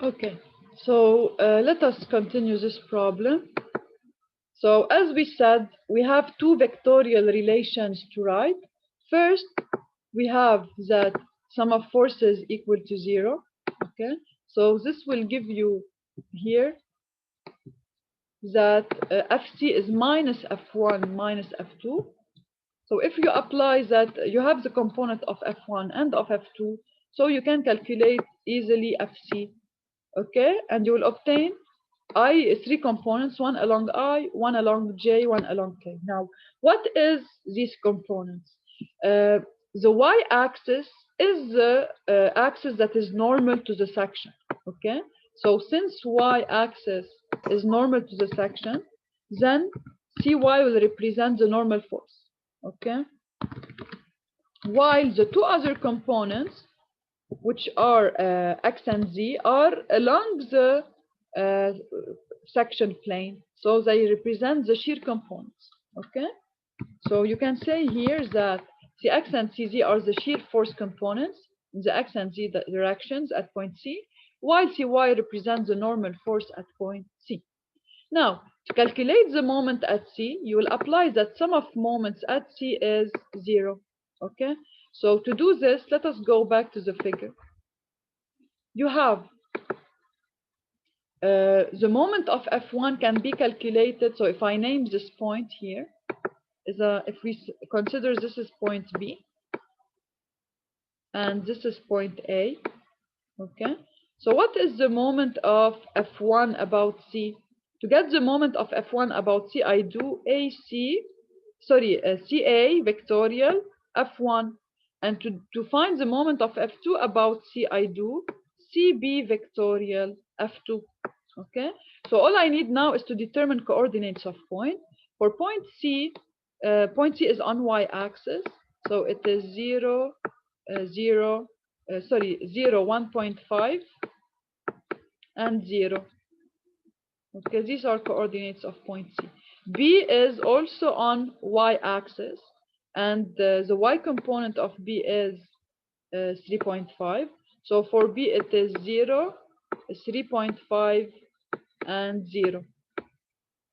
Okay, so let us continue this problem. So as we said, we have two vectorial relations to write. First, we have that sum of forces equal to 0. Okay, so this will give you here that Fc is minus F1 minus F2. So if you apply that, you have the component of F1 and of F2, so you can calculate easily Fc. Okay, and you will obtain three components, one along I, one along J, one along K. Now, what is these components? The y-axis is the axis that is normal to the section. Okay, so since y-axis is normal to the section, then Cy will represent the normal force. Okay, while the two other components, which are X and Z, are along the uh, section plane. So they represent the shear components. Okay? So you can say here that Cx and Cz are the shear force components in the X and Z directions at point C, while Cy represents the normal force at point C. Now, to calculate the moment at C, you will apply that sum of moments at C is 0. Okay? So to do this, let us go back to the figure. You have the moment of F1 can be calculated. So if I name this point here, if we consider this is point B and this is point A, okay? So what is the moment of F1 about C? To get the moment of F1 about C, I do CA vectorial F1. And to find the moment of F2 about C, I do CB vectorial F2. Okay, so all I need now is to determine coordinates of point. For point C is on y-axis, so it is 0, 0, 0, 1.5, and 0. Okay, these are coordinates of point C. B is also on y-axis, and the y component of B is 3.5. So for B it is 0, 3.5, and 0.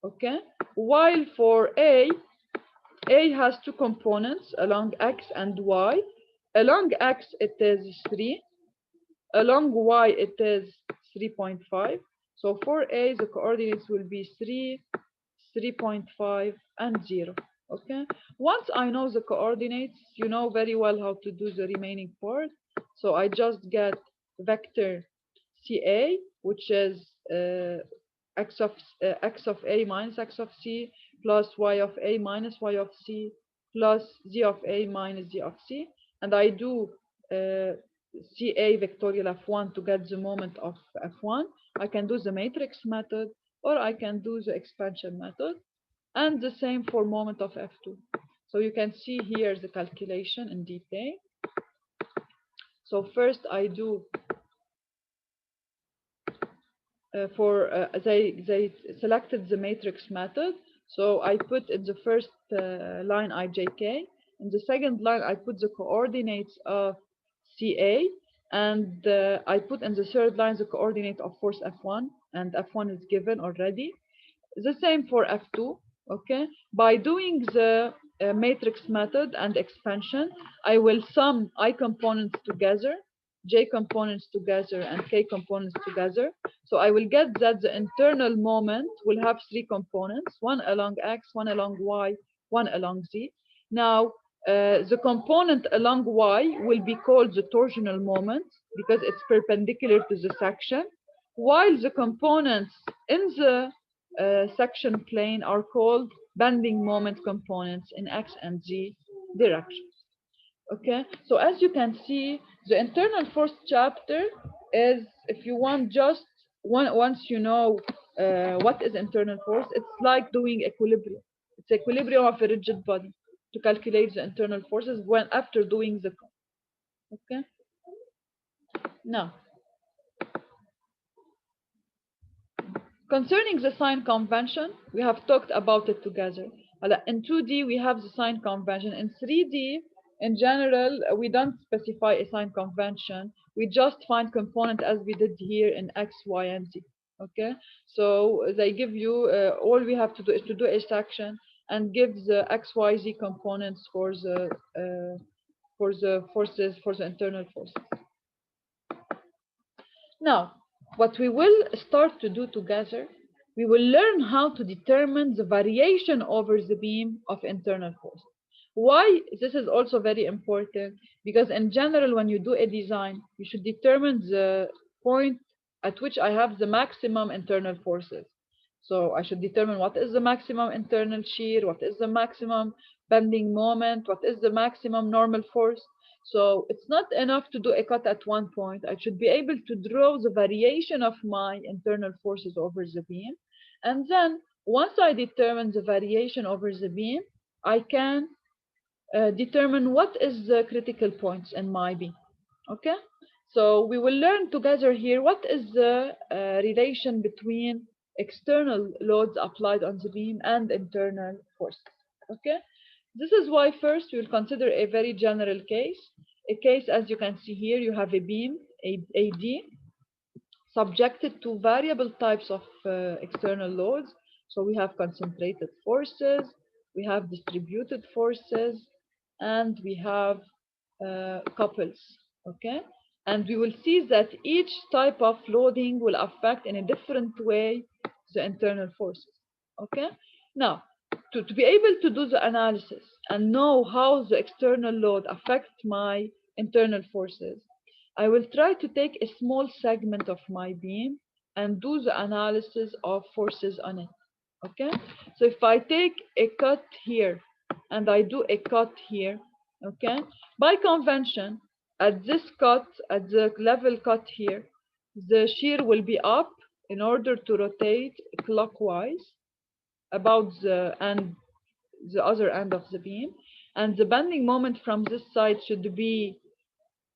Okay, while for A has two components along X and Y. Along X it is 3, along Y it is 3.5. So for A the coordinates will be 3, 3.5, and 0. Okay, once I know the coordinates, you know very well how to do the remaining part. So I just get vector CA, which is x of A minus x of C plus y of A minus y of C plus z of A minus z of C. And I do CA vectorial F1 to get the moment of F1. I can do the matrix method, or I can do the expansion method. And the same for moment of F2. So you can see here the calculation in detail. So first I do they selected the matrix method. So I put in the first line ijk. In the second line I put the coordinates of CA, and I put in the third line the coordinate of force F1, and F1 is given already. The same for F2. Okay, by doing the matrix method and expansion, I will sum I components together, J components together, and K components together. So I will get that the internal moment will have three components, one along X, one along Y, one along Z. Now, the component along Y will be called the torsional moment because it's perpendicular to the section, while the components in the section plane are called bending moment components in X and Z directions. Okay, so as you can see, the internal force chapter is, if you want, just once you know what is internal force, it's like doing equilibrium. It's equilibrium of a rigid body to calculate the internal forces when after doing the. Okay, now concerning the sign convention, we have talked about it together. In 2D, we have the sign convention. In 3D, In general, we don't specify a sign convention. We just find component as we did here in X, Y, and Z. Okay, so they give you all we have to do is to do a section and give the X, Y, Z components for the forces, for the internal forces. Now, what we will start to do together, we will learn how to determine the variation over the beam of internal force. Why this is also very important? Because in general, when you do a design, you should determine the point at which I have the maximum internal forces. So I should determine what is the maximum internal shear, what is the maximum bending moment, what is the maximum normal force. So it's not enough to do a cut at one point. I should be able to draw the variation of my internal forces over the beam. And then once I determine the variation over the beam, I can determine what is the critical points in my beam. Okay? So we will learn together here what is the relation between external loads applied on the beam and internal forces. Okay? This is why first we will consider a very general case. A case, as you can see here, you have a beam, AD, subjected to variable types of external loads. So we have concentrated forces, we have distributed forces, and we have couples. Okay, and we will see that each type of loading will affect in a different way the internal forces. Okay, now to be able to do the analysis and know how the external load affects my internal forces, I will try to take a small segment of my beam and do the analysis of forces on it. Okay, so if I take a cut here and I do a cut here, okay, by convention, at this cut, at the level cut here, the shear will be up in order to rotate clockwise about the other end of the beam, and the bending moment from this side should be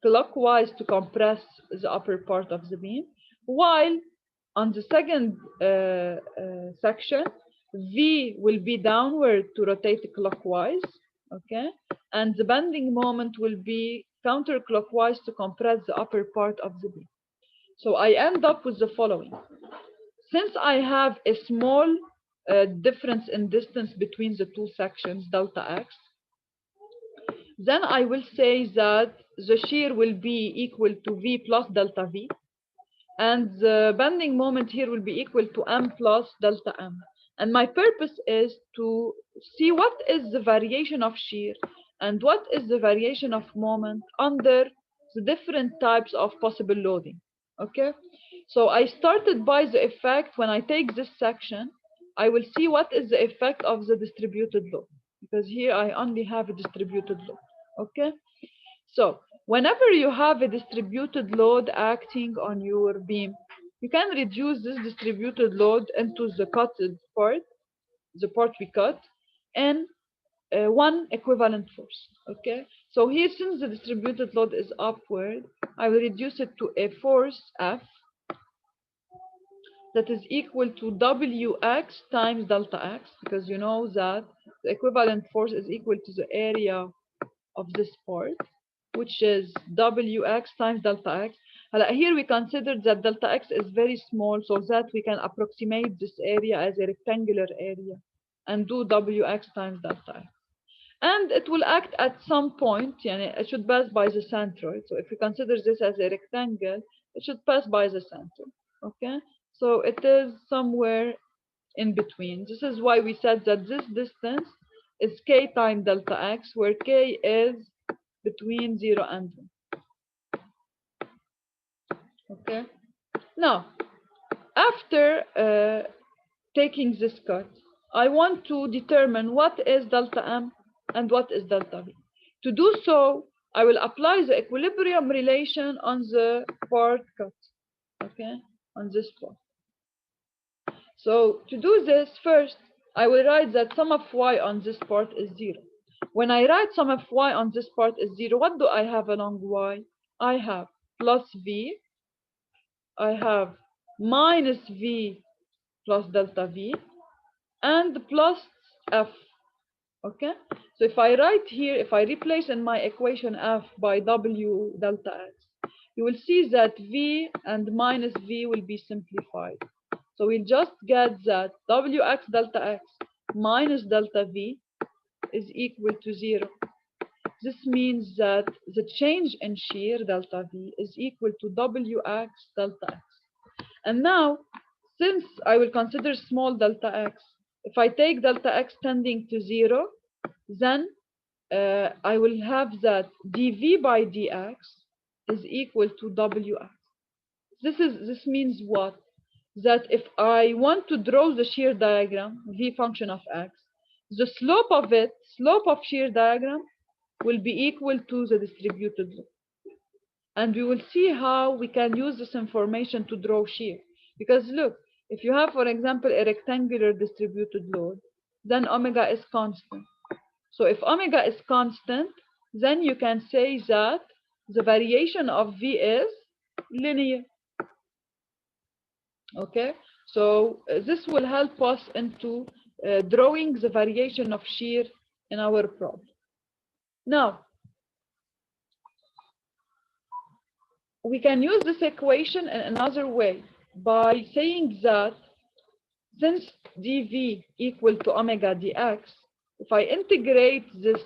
clockwise to compress the upper part of the beam, while on the second section, V will be downward to rotate clockwise, okay, and the bending moment will be counterclockwise to compress the upper part of the beam. So I end up with the following. Since I have a small difference in distance between the two sections, delta x, then I will say that the shear will be equal to V plus delta V, and the bending moment here will be equal to M plus delta M. And my purpose is to see what is the variation of shear and what is the variation of moment under the different types of possible loading. Okay, so I started by the effect. When I take this section, I will see what is the effect of the distributed load, because here I only have a distributed load. Okay, so whenever you have a distributed load acting on your beam, you can reduce this distributed load into the cutted part, the part we cut, and one equivalent force. Okay, so here, since the distributed load is upward, I will reduce it to a force F that is equal to Wx times delta x, because you know that the equivalent force is equal to the area of this part, which is Wx times delta x. Here we consider that delta x is very small, so that we can approximate this area as a rectangular area and do Wx times delta x. And it will act at some point, it should pass by the centroid. So if we consider this as a rectangle, it should pass by the center. Okay, so it is somewhere in between. This is why we said that this distance is k times delta x, where k is between 0 and 1. Okay, now after taking this cut, I want to determine what is delta m and what is delta v. To do so, I will apply the equilibrium relation on the part cut, okay, on this part. So to do this, first, I will write that sum of y on this part is 0. When I write sum of y on this part is 0, what do I have along y? I have plus v, I have minus v plus delta v, and plus f. Okay, so if I write here, if I replace in my equation f by w delta x, you will see that v and minus v will be simplified. So we'll just get that wx delta x minus delta v is equal to 0. This means that the change in shear delta v is equal to wx delta x. And now, since I will consider small delta x, if I take delta x tending to 0, then I will have that dv by dx is equal to wx. This means what? That if I want to draw the shear diagram, v function of x, the slope of shear diagram will be equal to the distributed load. And we will see how we can use this information to draw shear. Because look, if you have, for example, a rectangular distributed load, then omega is constant. So if omega is constant, then you can say that the variation of V is linear. Okay, so this will help us into drawing the variation of shear in our problem. Now, we can use this equation in another way by saying that since dv equal to omega dx, if I integrate this